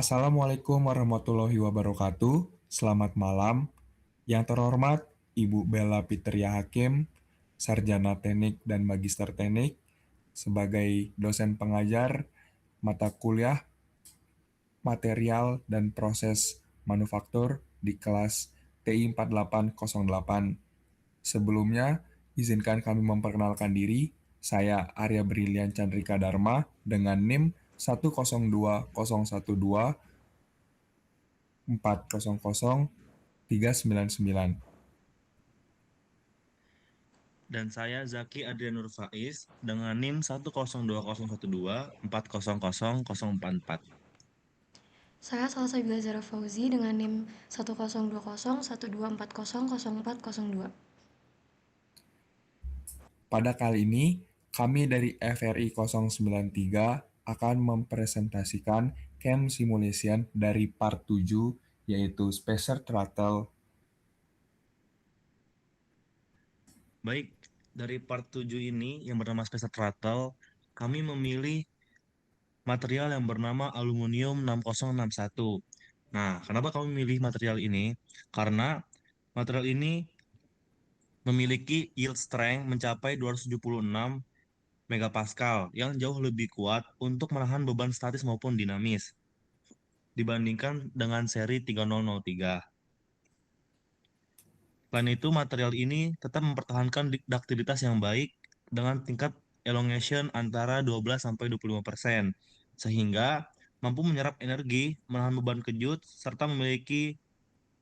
Assalamualaikum warahmatullahi wabarakatuh. Selamat malam. Yang terhormat Ibu Bella Fitria Hakim, Sarjana Teknik dan Magister Teknik, sebagai dosen pengajar mata kuliah Material dan Proses Manufaktur di kelas TI 4808. Sebelumnya, izinkan kami memperkenalkan diri. Saya Arya Brilian Chandrika Dharma dengan NIM 102012400 399. Dan saya Zaki Adrianur Faiz dengan NIM 1020112400044. Saya Salsabila Zara Fauzi dengan NIM 102012400402. Pada kali ini, kami dari FRI 093 akan mempresentasikan Camp Simulation dari part 7, yaitu Spacer Throttle. Baik, dari part 7 ini yang bernama Spacer Throttle, kami memilih material yang bernama aluminium 6061. Nah, kenapa kami memilih material ini? Karena material ini memiliki yield strength mencapai 276 megapascal yang jauh lebih kuat untuk menahan beban statis maupun dinamis dibandingkan dengan seri 3003. Selain itu, material ini tetap mempertahankan ductilitas yang baik dengan tingkat elongation antara 12-25%, sehingga mampu menyerap energi, menahan beban kejut, serta memiliki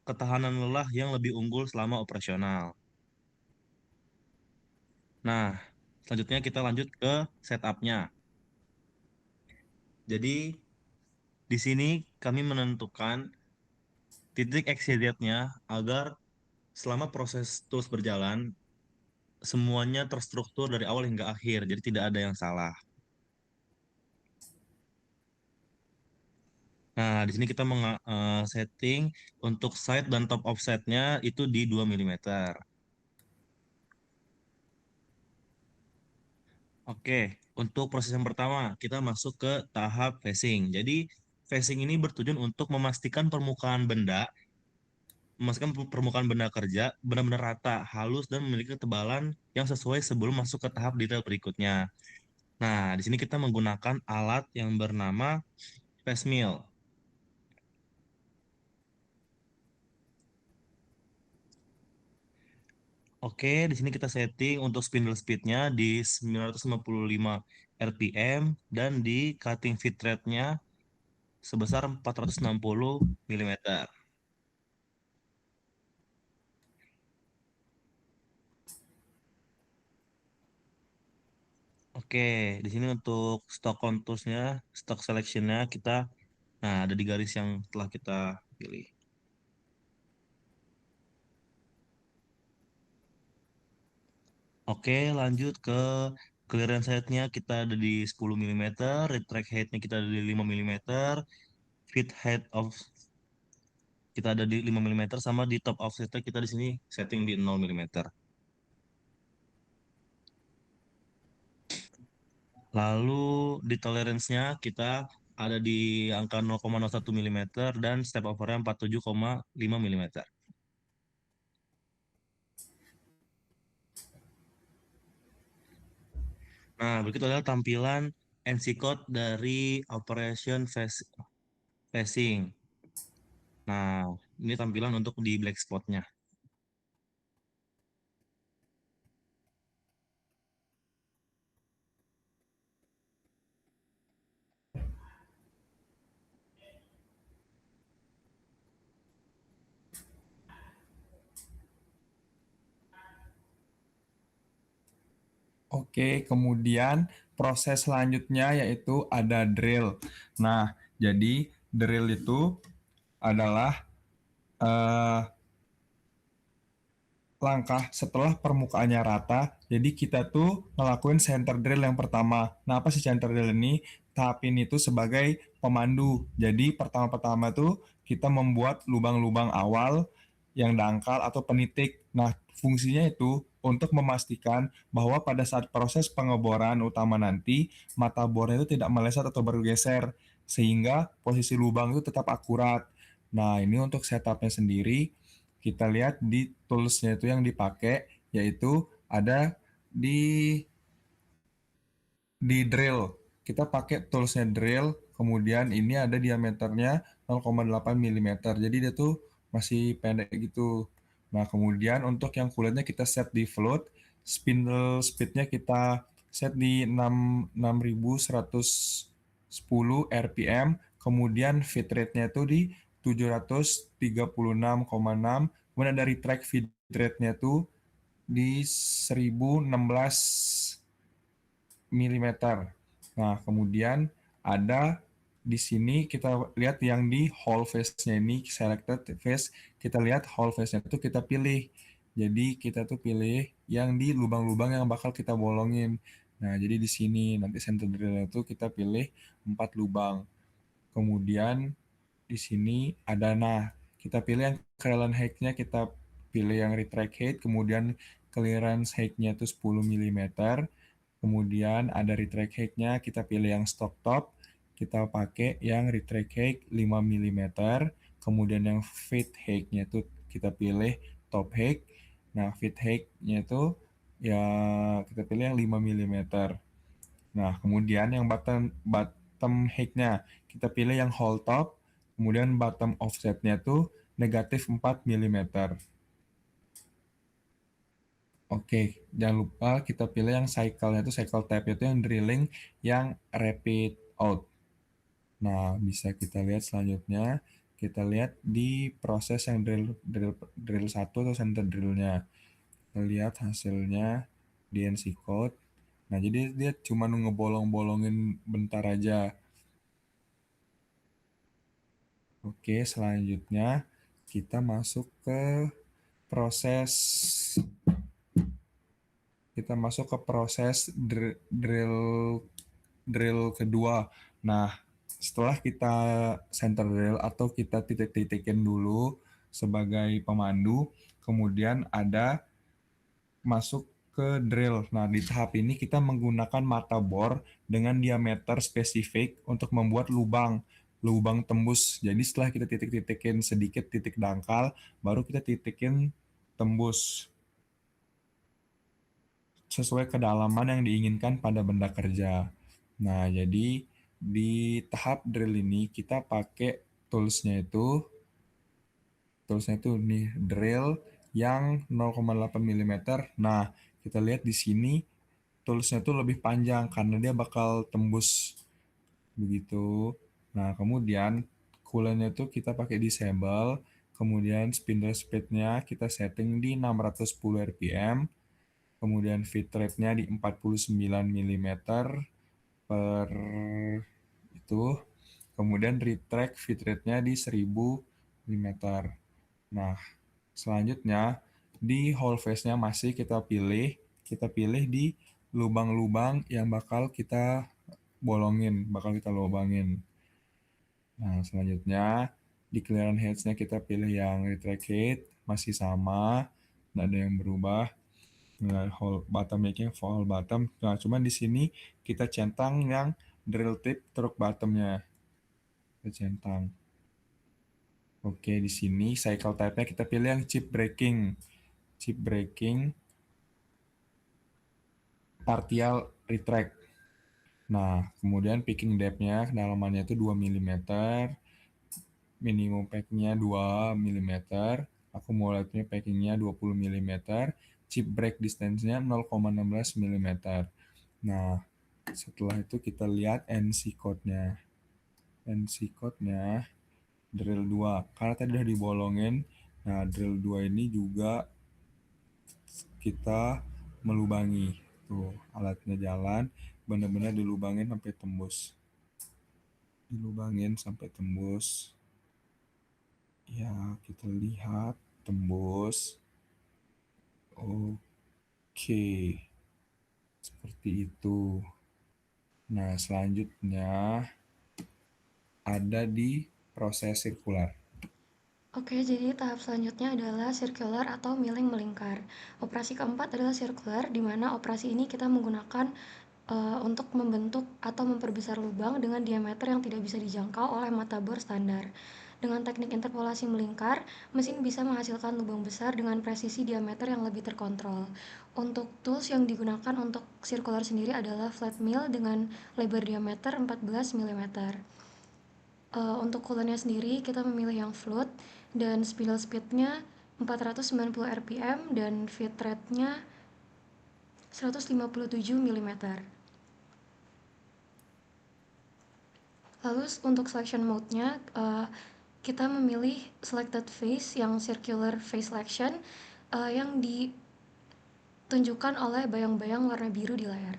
ketahanan lelah yang lebih unggul selama operasional. Nah, selanjutnya kita lanjut ke setupnya. Jadi, di sini kami menentukan titik exit-nya agar selama proses terus berjalan, semuanya terstruktur dari awal hingga akhir, jadi tidak ada yang salah. Nah, di sini kita setting untuk side dan top offsetnya itu di 2 mm. Oke, untuk proses yang pertama, kita masuk ke tahap facing. Jadi, facing ini bertujuan untuk memastikan permukaan benda kerja benar-benar rata, halus, dan memiliki ketebalan yang sesuai sebelum masuk ke tahap detail berikutnya. Nah, di sini kita menggunakan alat yang bernama face mill. Oke, di sini kita setting untuk spindle speednya di 955 RPM dan di cutting feed rate-nya sebesar 460 mm. Oke, di sini untuk stock contours-nya, stock selection-nya nah ada di garis yang telah kita pilih. Oke, lanjut ke clearance height-nya kita ada di 10 mm, retract height-nya kita ada di 5 mm, feed height of kita ada di 5 mm, sama di top offset kita di sini setting di 0 mm. Lalu di tolerance-nya kita ada di angka 0,01 mm dan step over-nya 47,5 mm. Nah, berikut adalah tampilan NC code dari operation facing. Nah, ini tampilan untuk di black spot-nya. Oke, kemudian proses selanjutnya yaitu ada drill. Nah, jadi drill itu adalah eh, langkah setelah permukaannya rata. Jadi kita tuh ngelakuin center drill yang pertama. Nah, apa sih center drill ini? Tahap ini tuh sebagai pemandu. Jadi pertama-tama tuh kita membuat lubang-lubang awal yang dangkal atau penitik. Nah, fungsinya itu untuk memastikan bahwa pada saat proses pengeboran utama nanti, mata bornya itu tidak meleset atau bergeser. sehingga posisi lubang itu tetap akurat. Nah, ini untuk setupnya sendiri, kita lihat di toolsnya itu yang dipakai, yaitu ada di drill. Kita pakai toolsnya drill, kemudian ini ada diameternya 0,8 mm. Jadi dia tuh masih pendek gitu. Nah, kemudian untuk yang kulitnya kita set di float, spindle speednya kita set di 6110 rpm, kemudian feed rate-nya itu di 736,6, kemudian dari track feed rate-nya itu di 1016 milimeter. Nah, kemudian ada di sini kita lihat yang di hole face-nya ini, selected face, kita lihat hole face-nya itu kita pilih. Jadi kita tuh pilih yang di lubang-lubang yang bakal kita bolongin. Nah, jadi di sini nanti center drill itu kita pilih 4 lubang. Kemudian di sini ada, nah, kita pilih yang clearance height-nya, kita pilih yang retract height, kemudian clearance height-nya itu 10 mm. Kemudian ada retract height-nya, kita pilih yang stock top, kita pakai yang retract height 5 mm. Kemudian yang feed height-nya itu kita pilih top height. Nah, feed height-nya itu ya kita pilih yang 5 mm. Nah, kemudian yang bottom height-nya kita pilih yang whole top, kemudian bottom offset-nya itu negatif 4 mm. Oke, jangan lupa kita pilih yang cycle-nya itu cycle type itu yang drilling yang rapid out. Nah, bisa kita lihat selanjutnya, kita lihat di proses yang drill 1 atau center drill-nya. Kita lihat hasilnya di NC code. Nah, jadi dia cuma ngebolong-bolongin bentar aja. Oke, selanjutnya kita masuk ke proses drill kedua. Nah, setelah kita center drill atau kita titik-titikin dulu sebagai pemandu, kemudian ada masuk ke drill. Nah, di tahap ini kita menggunakan mata bor dengan diameter spesifik untuk membuat lubang tembus. Jadi setelah kita titik-titikin sedikit titik dangkal, baru kita titikin tembus sesuai kedalaman yang diinginkan pada benda kerja. Nah, jadi di tahap drill ini kita pakai toolsnya itu nih drill yang 0,8 mm. Nah, kita lihat di sini toolsnya itu lebih panjang karena dia bakal tembus begitu. Nah, kemudian coolant itu kita pakai disable, kemudian spindle speed-nya kita setting di 610 rpm, kemudian feed rate-nya di 49 mm per itu, kemudian retract feed rate-nya di 1000 mm. Nah, selanjutnya di hole face-nya masih kita pilih di lubang-lubang yang bakal kita lubangin. Nah, selanjutnya di clearance height-nya kita pilih yang retract height, masih sama, nggak ada yang berubah. Nah, hole bottom making for hole bottom. Nah, cuman di sini kita centang yang drill tip truk bottomnya. Kita centang. Oke, di sini cycle type-nya kita pilih yang chip breaking. Chip breaking partial retract. Nah, kemudian picking depth-nya kedalamannya itu 2 mm, minimum pack-nya 2 mm, accumulative packing-nya 20 mm, chip break distance-nya 0,16 mm. Nah, setelah itu kita lihat NC code-nya. NC code-nya drill 2. Karena tadi udah dibolongin, nah drill 2 ini juga kita melubangi. Tuh, alatnya jalan, benar-benar dilubangin sampai tembus. Dilubangin sampai tembus. Ya, kita lihat tembus. Oke, seperti itu. Nah, selanjutnya ada di proses sirkular. Oke, jadi tahap selanjutnya adalah circular atau milling melingkar. Operasi keempat adalah circular, di mana operasi ini kita menggunakan untuk membentuk atau memperbesar lubang dengan diameter yang tidak bisa dijangkau oleh mata bor standar. Dengan teknik interpolasi melingkar, mesin bisa menghasilkan lubang besar dengan presisi diameter yang lebih terkontrol. Untuk tools yang digunakan untuk circular sendiri adalah flat mill dengan lebar diameter 14 mm. Untuk coolant-nya sendiri kita memilih yang float dan spindle speed-nya 490 rpm dan feed rate-nya 157 mm. Lalu untuk selection mode-nya kita memilih selected face yang circular face selection yang ditunjukkan oleh bayang-bayang warna biru di layar.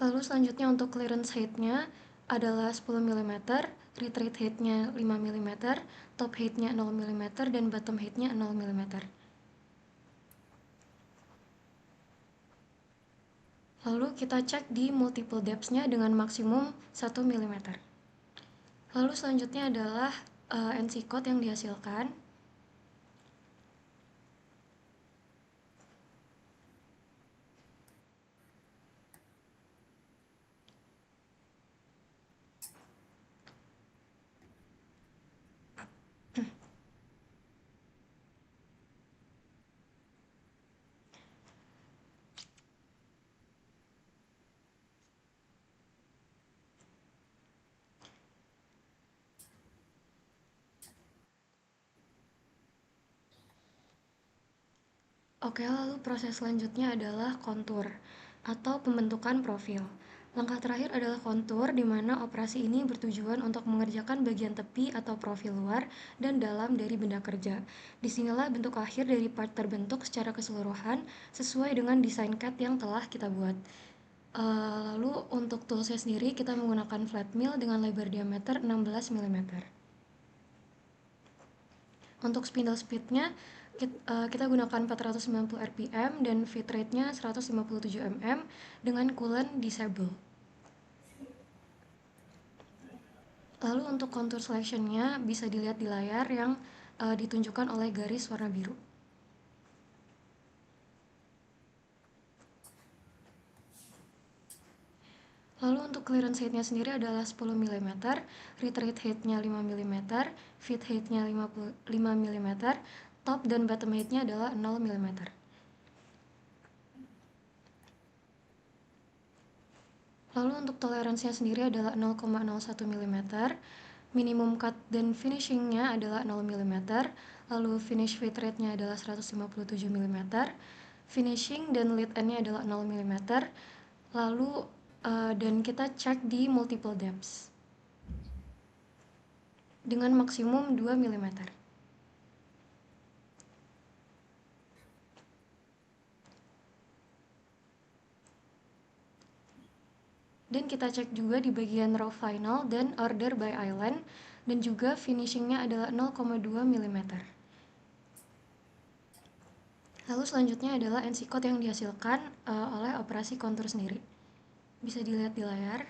Lalu selanjutnya untuk clearance height-nya adalah 10 mm, retreat height-nya 5 mm, top height-nya 0 mm, dan bottom height-nya 0 mm. Lalu kita cek di multiple depths-nya dengan maksimum 1 mm. Lalu selanjutnya adalah NC code yang dihasilkan. Oke, lalu proses selanjutnya adalah kontur atau pembentukan profil. Langkah terakhir adalah kontur, di mana operasi ini bertujuan untuk mengerjakan bagian tepi atau profil luar dan dalam dari benda kerja. Disinilah bentuk akhir dari part terbentuk secara keseluruhan sesuai dengan desain CAD yang telah kita buat. Lalu untuk toolsnya sendiri kita menggunakan flat mill dengan lebar diameter 16 mm. Untuk spindle speed-nya kita gunakan 490 rpm dan feed rate-nya 157 mm dengan coolant disable. Lalu untuk contour selection-nya bisa dilihat di layar yang ditunjukkan oleh garis warna biru. Lalu untuk clearance height-nya sendiri adalah 10 mm, retreat height-nya 5 mm, feed height-nya 5 mm, top dan bottom height-nya adalah 0 mm. Lalu untuk toleransinya sendiri adalah 0,01 mm, minimum cut dan finishing-nya adalah 0 mm, lalu finish feed rate-nya adalah 157 mm, finishing dan lead end-nya adalah 0 mm, lalu dan kita cek di multiple depths dengan maksimum 2 mm. Dan kita cek juga di bagian rough final dan order by island, dan juga finishingnya adalah 0,2 mm. Lalu selanjutnya adalah NC code yang dihasilkan oleh operasi kontur sendiri. Bisa dilihat di layar.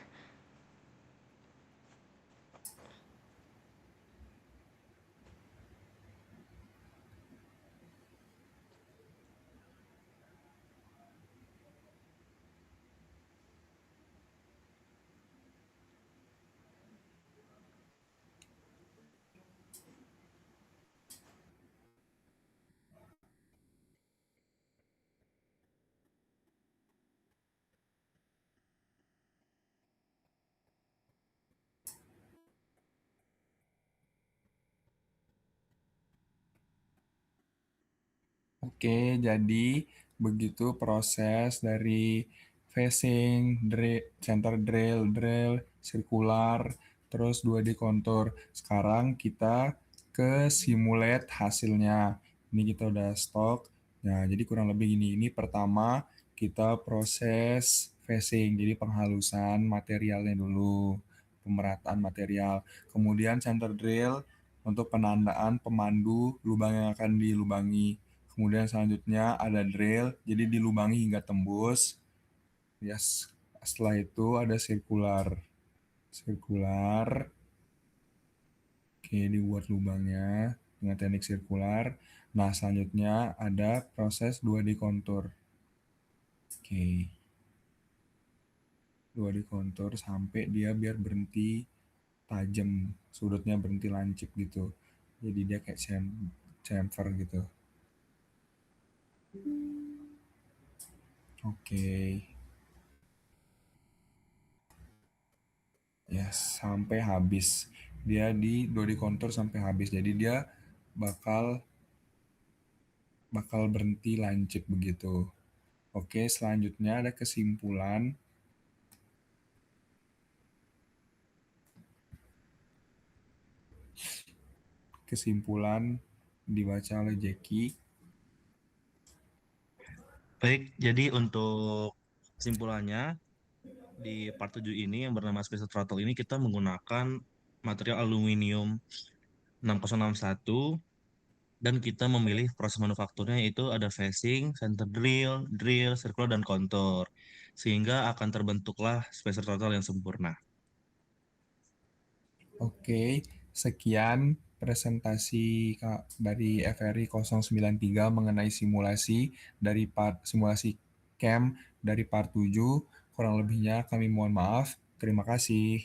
Oke, jadi begitu proses dari facing, center drill, drill, circular, terus 2D contour. Sekarang kita ke simulate hasilnya. Ini kita udah stok. Nah, jadi kurang lebih gini. Ini pertama kita proses facing, jadi penghalusan materialnya dulu, pemerataan material. Kemudian center drill untuk penandaan pemandu lubang yang akan dilubangi. Kemudian selanjutnya ada drill, jadi dilubangi hingga tembus. Yes. Setelah itu ada sirkular. Sirkular. Oke, dibuat lubangnya dengan teknik sirkular. Nah, selanjutnya ada proses 2D kontur. Oke. 2 dikontur sampai dia biar berhenti tajam, sudutnya berhenti lancip gitu. Jadi dia kayak chamfer gitu. Oke. Ya, sampai habis. Dia di 2 dikontur sampai habis. Jadi dia bakal bakal berhenti lancip begitu. Oke, selanjutnya ada kesimpulan. Kesimpulan dibaca oleh Jackie. Baik, jadi untuk kesimpulannya di part 7 ini yang bernama Spacer Throttle ini kita menggunakan material aluminium 6061 dan kita memilih proses manufakturnya yaitu ada facing, center drill, drill, circular, dan kontur. Sehingga akan terbentuklah spacer throttle yang sempurna. Oke, sekian presentasi dari FRI 093 mengenai simulasi dari simulasi camp dari part 7. Kurang lebihnya kami mohon maaf. Terima kasih.